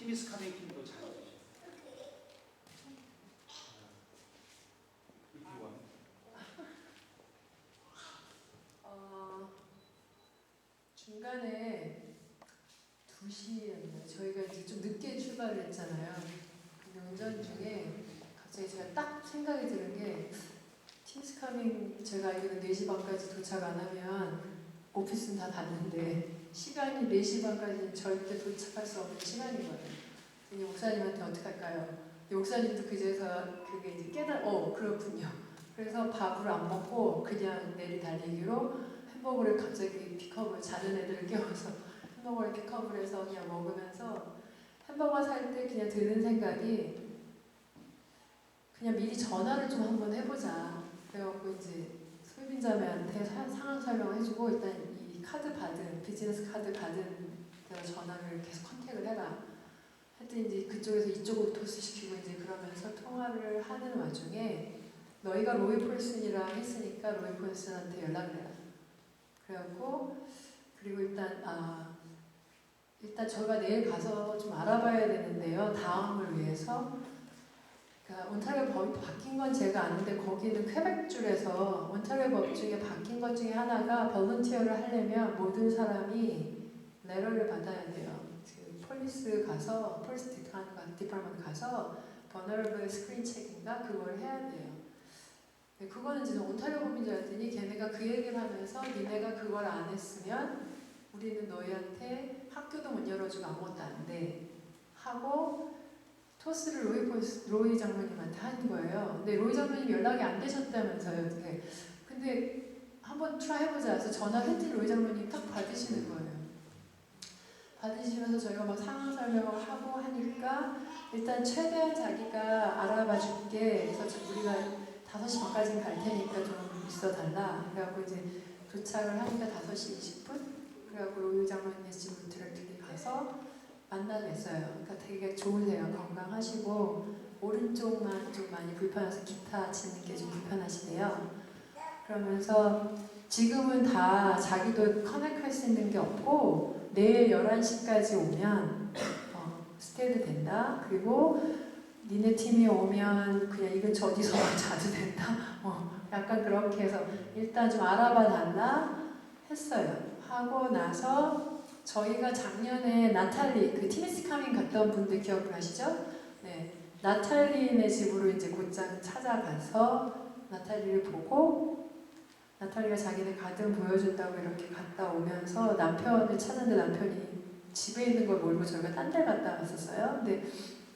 티미스 카메이 팀도 잘 오죠. 중간에 2시였나요? 저희가 이제 좀 늦게 출발을 했잖아요. 근데 운전 중에 갑자기 제가 딱 생각이 드는 게 티미스 카밍 제가 알기로는 4시 반까지 도착 안 하면 오피스는 다 닫는데 시간이 4시 반까지는 절대 도착할 수 없는 시간인 거예요. 그냥 목사님한테 어떡할까요? 목사님도 그제서 그게 이제 그렇군요. 그래서 밥을 안 먹고 그냥 내리 달리기로 햄버거를 갑자기 픽업을 자는 애들을 깨워서 햄버거를 픽업을 해서 그냥 먹으면서 햄버거 살 때 그냥 드는 생각이 그냥 미리 전화를 좀 한번 해보자. 그래갖고 이제 소유빈자매한테 상황 설명해주고 일단 이 카드 받은 비즈니스 카드 받은 데가 전화를 계속 컨택을 해라. 하여튼 이제 그쪽에서 이쪽으로 토스시키고 이제 그러면서 통화를 하는 와중에 너희가 로이 폴슨이랑 했으니까 로이 폴슨한테 연락을 해라. 그래갖고 그리고 일단 저희가 내일 가서 좀 알아봐야 되는데요. 다음을 위해서 그러니까 온타리오 법이 바뀐 건 제가 아는데 거기는 퀘벡주에서 온타리오 법 중에 바뀐 것 중에 하나가 볼런티어를 하려면 모든 사람이 레터를 받아야 돼요. 폴리스 디파먼트 가서 버너러블 스크린 체크인가 그걸 해야 돼요. 그거는 이제 온타리오 법인 줄 알았더니 걔네가 그 얘기를 하면서 니네가 그걸 안 했으면 우리는 너희한테 학교도 못 열어주고 아무것도 안 돼 하고 토스를 로이 장로님한테 한 거예요. 근데 로이 장로님 연락이 안 되셨다면서요. 어떻게? 근데 한번 트라이 해보자 해서 전화를 했더니 로이 장로님 딱 받으시는 거예요. 받으시면서 저희가 막 상황 설명을 하고 하니까 일단 최대한 자기가 알아봐 줄게. 그래서 우리가 5시 반까지는 갈 테니까 좀 있어 달라. 그래갖고 이제 도착을 하니까 5시 20분? 그래갖고 로이 장로님의 집으로 디렉트리 가서 만나뵀어요. 그러니까 되게 좋으세요. 건강하시고 오른쪽만 좀 많이 불편해서 기타 치는 게 좀 불편하시대요. 그러면서 지금은 다 자기도 커넥할 수 있는 게 없고 내일 11시까지 오면 스테이도 된다. 그리고 니네 팀이 오면 그냥 이건 저 어디서 자주 된다. 약간 그렇게 해서 일단 좀 알아봐 달라 했어요. 하고 나서 저희가 작년에 나탈리, 그 티미스 카밍 갔던 분들 기억나시죠? 네. 나탈리네 집으로 이제 곧장 찾아가서 나탈리를 보고 나탈리가 자기네 가든 보여준다고 이렇게 갔다 오면서 남편을 찾았는데 남편이 집에 있는 걸 모르고 저희가 딴 데 갔다 왔었어요. 근데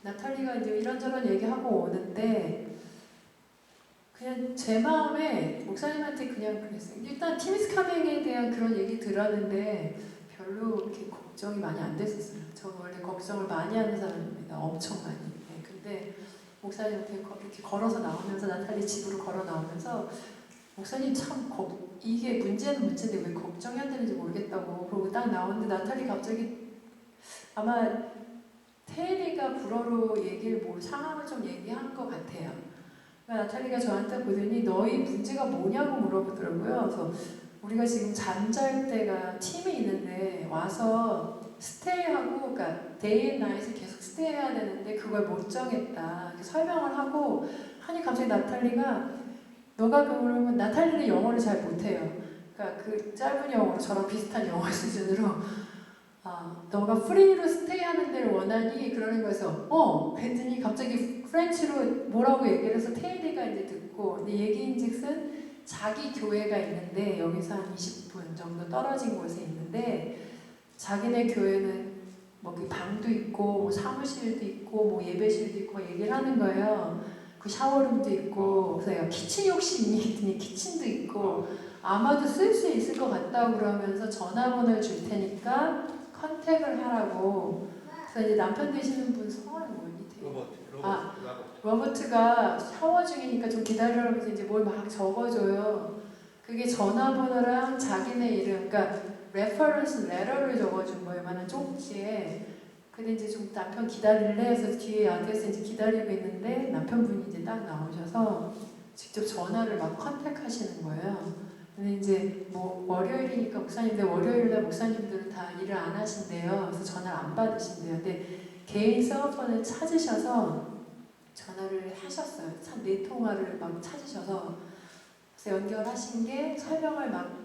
나탈리가 이제 이런저런 얘기하고 오는데 그냥 제 마음에 목사님한테 그냥 그랬어요. 일단 티미스 카밍에 대한 그런 얘기 들었는데 별로 그렇게 걱정이 많이 안 됐었어요. 저는 원래 걱정을 많이 하는 사람입니다. 엄청 많이. 네, 근데 목사님한테 이렇게 걸어서 나오면서 나탈리 집으로 걸어 나오면서 목사님 참 이게 문제는 문제인데 왜 걱정이 안 되는지 모르겠다고. 그러고 딱 나오는데 나탈리 갑자기 아마 테일리가 불어로 상황을 좀 얘기한 것 같아요. 그러니까 나탈리가 저한테 보더니 너희 문제가 뭐냐고 물어보더라고요. 그래서 우리가 지금 잠잘 때가 팀이 있는데 와서 스테이하고 그러니까 데이 앤 나잇을 계속 스테이해야 되는데 그걸 못 정했다. 이렇게 설명을 하고 하니 갑자기 나탈리가 너가 그러면 나탈리는 영어를 잘 못해요. 그러니까 그 짧은 영어로 저랑 비슷한 영어 수준으로 너가 프리로 스테이하는 데를 원하니? 그러는 거에서 그랬더니 갑자기 프렌치로 뭐라고 얘기를 해서 테일리가 이제 듣고 근데 얘기인즉슨 자기 교회가 있는데 여기서 한 20분 정도 떨어진 곳에 있는데 자기네 교회는 뭐 그 방도 있고 뭐 사무실도 있고 뭐 예배실도 있고 얘기를 하는 거예요. 그 샤워룸도 있고 그래서 내가 키친 욕심이 있더니 키친도 있고 아마도 쓸 수 있을 것 같다고 그러면서 전화번호를 줄 테니까 컨택을 하라고. 그래서 이제 남편 되시는 분 성함이 뭐니? 로버트가 샤워 중이니까 좀 기다려라면서 이제 뭘 막 적어줘요. 그게 전화번호랑 자기네 이름, 그러니까 레퍼런스 레터를 적어준 거예요. 만한 쪽지에. 근데 이제 좀 남편 기다릴래 해서 뒤에 앉아서 이제 기다리고 있는데 남편분이 이제 딱 나오셔서 직접 전화를 막 컨택하시는 거예요. 근데 이제 뭐 월요일이니까 목사님들 월요일날 목사님들은 다 일을 안 하신대요. 그래서 전화를 안 받으신대요. 근데 개인 서버폰을 찾으셔서 전화를 하셨어요. 참 4통화를 막 찾으셔서 그래서 연결하신 게 설명을 막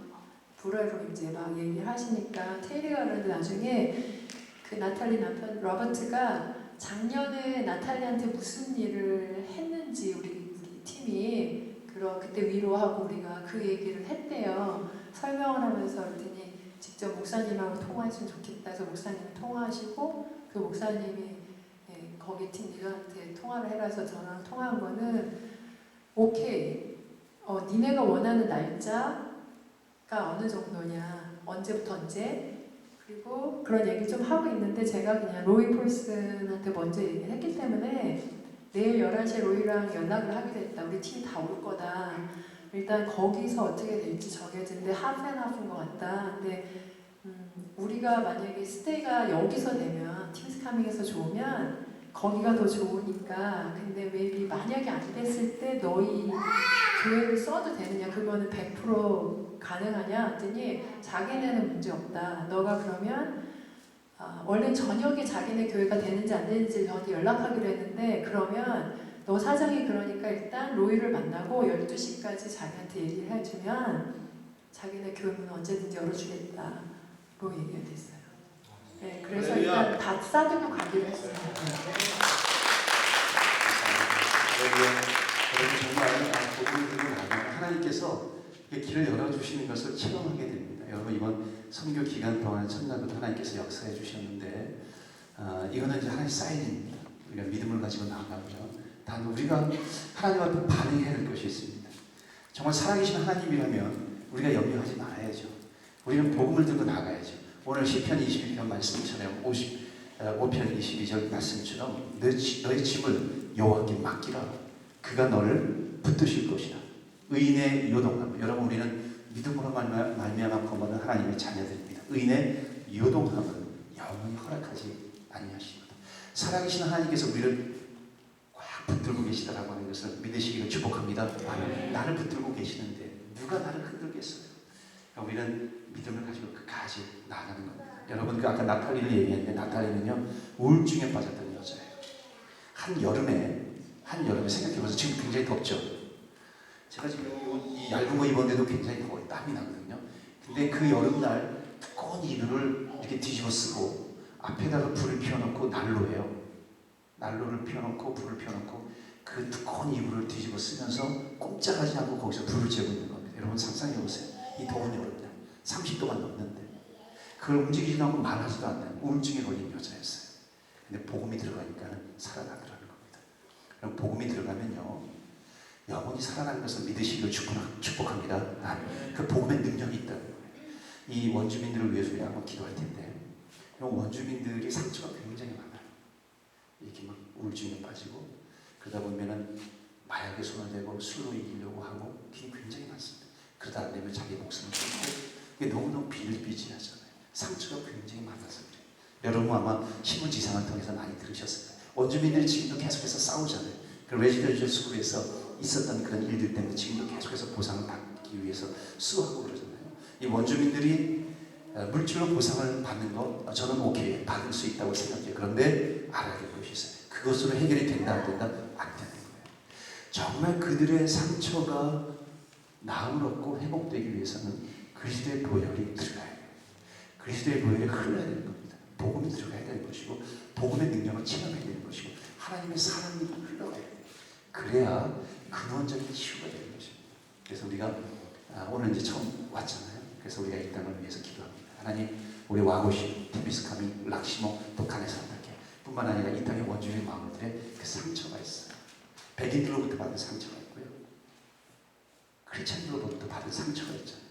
불어로 이제 막 얘기를 하시니까 테일리가 그러는데 나중에 그 나탈리 남편 로버트가 작년에 나탈리한테 무슨 일을 했는지 우리 팀이 그때 위로하고 우리가 그 얘기를 했대요. 설명을 하면서 그랬더니 직접 목사님하고 통화했으면 좋겠다 해서 목사님 통화하시고 그 목사님이 거기 팀 리더한테 통화를 해라서 저랑 통화한 거는 오케이 니네가 원하는 날짜가 어느 정도냐 언제부터 언제 그리고 그런 얘기 좀 하고 있는데 제가 그냥 로이 폴슨한테 먼저 얘기를 했기 때문에 내일 11시에 로이랑 연락을 하게 됐다. 우리 팀 다 올 거다. 일단 거기서 어떻게 될지 정해지는데 하프앤하프인 것 같다. 근데 우리가 만약에 스테이가 여기서 되면 팀스카밍에서 좋으면 거기가 더 좋으니까 근데 maybe 만약에 안 됐을 때 너희 교회를 써도 되느냐 그거는 100% 가능하냐 했더니 자기네는 문제 없다. 너가 그러면 원래 저녁에 자기네 교회가 되는지 안 되는지 저한테 연락하기로 했는데 그러면 너 사장이 그러니까 일단 로이를 만나고 12시까지 자기한테 얘기를 해주면 자기네 교회 문 언제든지 열어주겠다로 얘기가 됐어요. 네, 그래서 일단 다 싸들고 가기로 했어요. 여러분 정말 복음을 들고 나면 하나님께서 길을 열어주시는 것을 체험하게 됩니다. 여러분 이번 선교 기간 동안 첫날부터 하나님께서 역사해 주셨는데 이거는 이제 하나님의 사인입니다. 우리가 믿음을 가지고 나가고요. 단 우리가 하나님 앞에 반응해야 할 것이 있습니다. 정말 살아계신 하나님이라면 우리가 염려하지 말아야죠. 우리는 복음을 들고 나가야죠. 오늘 시편 22편 말씀처럼 5편 22절 말씀처럼 너의 짐을 여호와께 맡기라. 그가 너를 붙드실 것이다. 의인의 요동함. 여러분 우리는 믿음으로 말미암아 거머는 하나님의 자녀들입니다. 의인의 요동함은 영원히 허락하지 아니하십니다. 살아계신 하나님께서 우리를 꽉 붙들고 계시다라고 하는 것을 믿으시기를 축복합니다. 나를 붙들고 계시는데 누가 나를 흔들겠어요? 우리는 믿음을 가지고 끝까지 나아가는 겁니다. 여러분 아까 나탈리를 얘기했는데 나탈리는요 우울증에 빠졌던 여자예요. 한여름에 생각해보세요. 지금 굉장히 덥죠. 제가 지금 이 얇은 거 입었는데도 굉장히 더워요. 땀이 나거든요. 근데 그 여름날 두꺼운 이불을 이렇게 뒤집어 쓰고 앞에다가 불을 피워놓고 난로를 피워놓고 불을 피워놓고 그 두꺼운 이불을 뒤집어 쓰면서 꼼짝하지 않고 거기서 불을 쬐고 있는 겁니다. 여러분 상상해보세요. 이 더운 여름날 30도가 넘는데 그걸 움직이지도 않고 말하지도 않는 우울증에 걸린 여자였어요. 근데 복음이 들어가니까는 살아나더라는 겁니다. 그럼 복음이 들어가면요 영혼이 살아나는 것을 믿으시기를 축복합니다. 그 복음의 능력이 있다는 거예요. 이 원주민들을 위해서 우리가 한번 기도할 텐데 원주민들이 상처가 굉장히 많아요. 이렇게 막 우울증에 빠지고 그러다 보면은 마약에 손을 대고 술로 이기려고 하고 길이 굉장히 많습니다. 그러다 안 되면 자기 목숨을 끊고 이게 너무너무 비일비재하잖아요. 상처가 굉장히 많아서 그래요. 여러분 아마 신문지상을 통해서 많이 들으셨을 거예요. 원주민들이 지금도 계속해서 싸우잖아요. 그 레지던셜 스쿨에서 있었던 그런 일들 때문에 지금도 계속해서 보상을 받기 위해서 수하고 그러잖아요. 이 원주민들이 물질로 보상을 받는 거 저는 오케이 받을 수 있다고 생각해요. 그런데 알아야 될 것이 있어요. 그것으로 해결이 된다 안 된다? 안 되는 거예요. 정말 그들의 상처가 나음을 얻고 회복되기 위해서는 그리스도의 보혈이 들어가야 돼요. 그리스도의 보혈이 흘러야 되는 겁니다. 복음이 들어가야 되는 것이고 복음의 능력을 체험해야 되는 것이고 하나님의 사랑이 흘러가야 돼요. 그래야 근원적인 치유가 되는 것입니다. 그래서 우리가 오늘 이제 처음 왔잖아요. 그래서 우리가 이 땅을 위해서 기도합니다. 하나님 우리 와고시, 티비스카미, 락시모, 북한의 산악회 뿐만 아니라 이 땅의 원주민 마을들의 그 상처가 있어요. 백인들로부터 받은 상처가 있고요. 크리스찬들로부터 받은 상처가 있잖아요.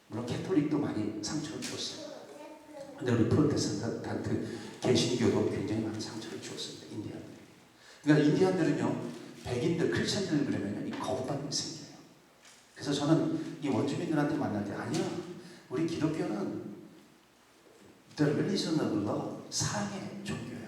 물론 캐톨릭도 많이 상처를 줬어요. 근데 우리 프로테스탄트 개신교도 굉장히 많은 상처를 주었습니다. 인디안들. 그러니까 인디안들은요, 백인들, 크리스찬들 그러면 이 거부감이 생겨요. 그래서 저는 이 원주민들한테 만날 때 아니야. 우리 기독교는 The religion of love, 사랑의 종교야.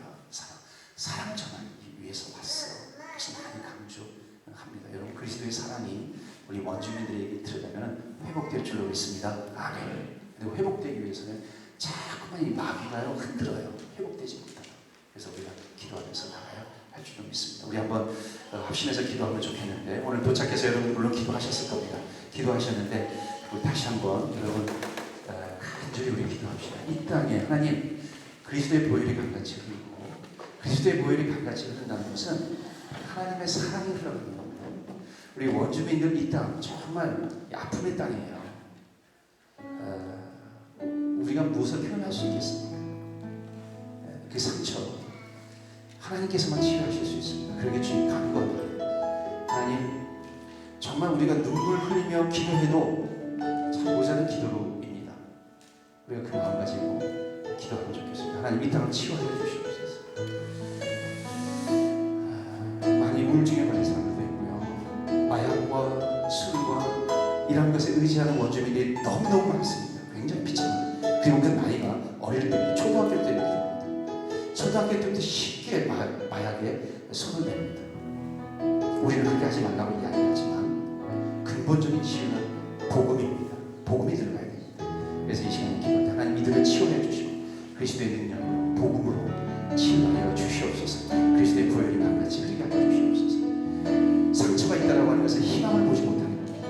사랑 전하기 위해서 왔어. 그래서 많이 강조합니다. 여러분 그리스도의 사랑이 우리 원주민들에게 들어가면 회복될 줄로 믿습니다. 아멘. 근데 회복되기 위해서는 자꾸만 이 마귀가요 흔들어요. 회복되지 못하요. 그래서 우리가 기도하면서 나가야 할 줄로 믿습니다. 우리 한번 합심해서 기도하면 좋겠는데, 오늘 도착해서 여러분 물론 기도하셨을 겁니다. 기도하셨는데 우리 다시 한번 여러분 간절히 우리 기도합시다. 이 땅에 하나님 그리스도의 보혈이 강같이 흐르고, 그리스도의 보혈이 강같이 흐른다는 것은 하나님의 사랑이 흐르는 겁니다. 우리 원주민들 이 땅 정말 아픔의 땅이에요. 우리가 무엇을 표현할 수 있겠습니까? 그 상처 하나님께서만 치유하실 수 있습니다. 그러게 주님 간구합니다. 하나님 정말 우리가 눈물 흘리며 기도해도 참 모자른 기도로입니다. 우리가 그 마음 가지고 기도하면 좋겠습니다. 하나님 이 땅을 치유하여 주시옵소서. 많이 우울증에 걸린 사람들도 있고요. 마약과 술과 이런 것에 의지하는 원주민들이 너무너무 많습니다. 굉장히 비참합니다. 그리고 그 나이가 어릴 때, 초등학교 때입니다. 초등학교 때부터 쉽게 마약에 손을 댑니다. 우리는 그렇게 하지 말라고 이야기하지만 근본적인 치유는 복음입니다. 복음이 들어가야 됩니다. 그래서 이 시간에 기도할 때 하나님 이들을 치유해 주시고 그리스도의 능력으로 복음으로 치유하여 주시옵소서. 그리스도의 보혈이 만같이 흐르게 하여 주시옵소서. 상처가 있다라고 하는 것은 희망을 보지 못하는 겁니다.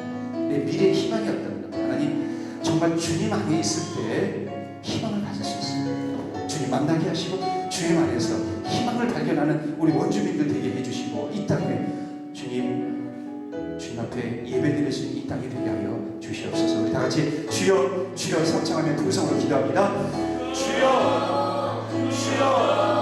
내 미래에 희망이 없다는 겁니다. 하나님 정말 주님 안에 있을 때 희망을 가질 수 있습니다. 주님 만나게 하시고 주님 안에서 희망을 발견하는 우리 원주민들 되게 해주시고, 이 땅에 주님 앞에 예배드릴 수 있는 이 땅이 되게 하여 주시옵소서. 우리 다 같이 주여 주여 삼창하며 두 성으로 기도합니다. 주여 주여